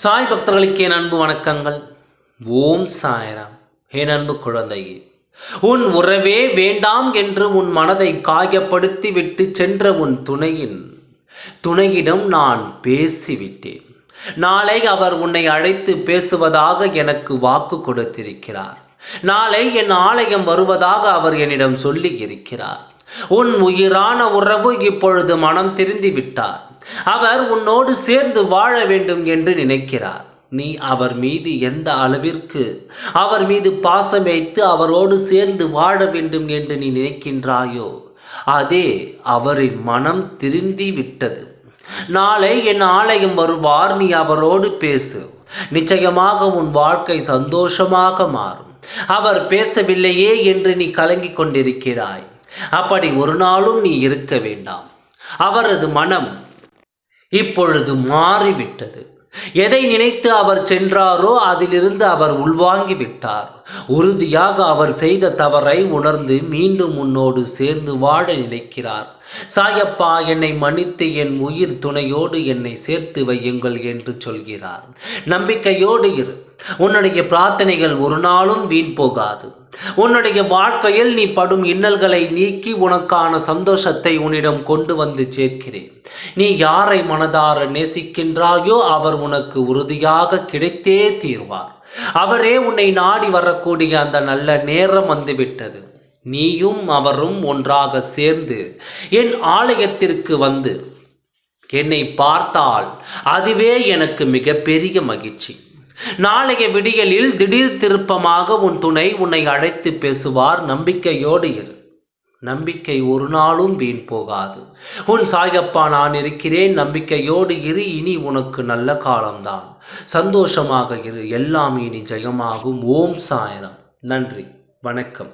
சாய் பக்தர்களுக்கு என் அன்பு வணக்கங்கள். ஓம் சாய்ராம். என் அன்பு குழந்தையே, உன் உறவே வேண்டாம் என்று உன் மனதை காயப்படுத்தி விட்டு சென்ற உன் துணையிடம் நான் பேசிவிட்டேன். நாளை அவர் உன்னை அழைத்து பேசுவதாக எனக்கு வாக்கு கொடுத்திருக்கிறார். நாளை என் ஆலயம் வருவதாக அவர் என்னிடம் சொல்லி இருக்கிறார். உன் உயிரான உறவு இப்பொழுது மனம் திருந்தி விட்டார். அவர் உன்னோடு சேர்ந்து வாழ வேண்டும் என்று நினைக்கிறார். நீ அவர் மீது எந்த அளவிற்கு அவர் மீது பாசம் வைத்து அவரோடு சேர்ந்து வாழ வேண்டும் என்று நீ நினைக்கின்றாயோ, அதே அவரின் மனம் திருந்தி விட்டது. நாளை என் ஆலயம் வருவார். நீ அவரோடு பேசு. நிச்சயமாக உன் வாழ்க்கை சந்தோஷமாக மாறும். அவர் பேசவில்லையே என்று நீ கலங்கிக் கொண்டிருக்கிறாய். அப்படி ஒரு நாளும் நீ இருக்க வேண்டாம். அவரது மனம் இப்பொழுது மாறிவிட்டது. எதை நினைத்து அவர் சென்றாரோ அதிலிருந்து அவர் உள்வாங்கி விட்டார். உறுதியாக அவர் செய்த தவறை உணர்ந்து மீண்டும் உன்னோடு சேர்ந்து வாழ நினைக்கிறார். சாயப்பா, என்னை மன்னித்து என் உயிர் துணையோடு என்னை சேர்த்து வையுங்கள் என்று சொல்கிறார். நம்பிக்கையோடு இரு. உன்னுடைய பிரார்த்தனைகள் ஒரு நாளும் வீண் போகாது. உன்னுடைய வாழ்க்கையில் நீ படும் இன்னல்களை நீக்கி உனக்கான சந்தோஷத்தை உன்னிடம் கொண்டு வந்து சேர்க்கிறேன். நீ யாரை மனதார நேசிக்கின்றாயோ அவர் உனக்கு உறுதியாக கிடைத்தே தீர்வார். அவரே உன்னை நாடி வரக்கூடிய அந்த நல்ல நேரம் வந்துவிட்டது. நீயும் அவரும் ஒன்றாக சேர்ந்து என் ஆலயத்திற்கு வந்து என்னை பார்த்தால் அதுவே எனக்கு மிகப்பெரிய மகிழ்ச்சி. நாளைய விடியலில் திடீர் திருப்பமாக உன் துணை உன்னை அழைத்து பேசுவார். நம்பிக்கையோடு இரு. நம்பிக்கை ஒரு நாளும் வீண் போகாது. உன் சாயப்பா நான் இருக்கிறேன். நம்பிக்கையோடு இரு. இனி உனக்கு நல்ல காலம்தான். சந்தோஷமாக இரு. எல்லாம் இனி ஜெயமாகும். ஓம் சாய்ராம். நன்றி, வணக்கம்.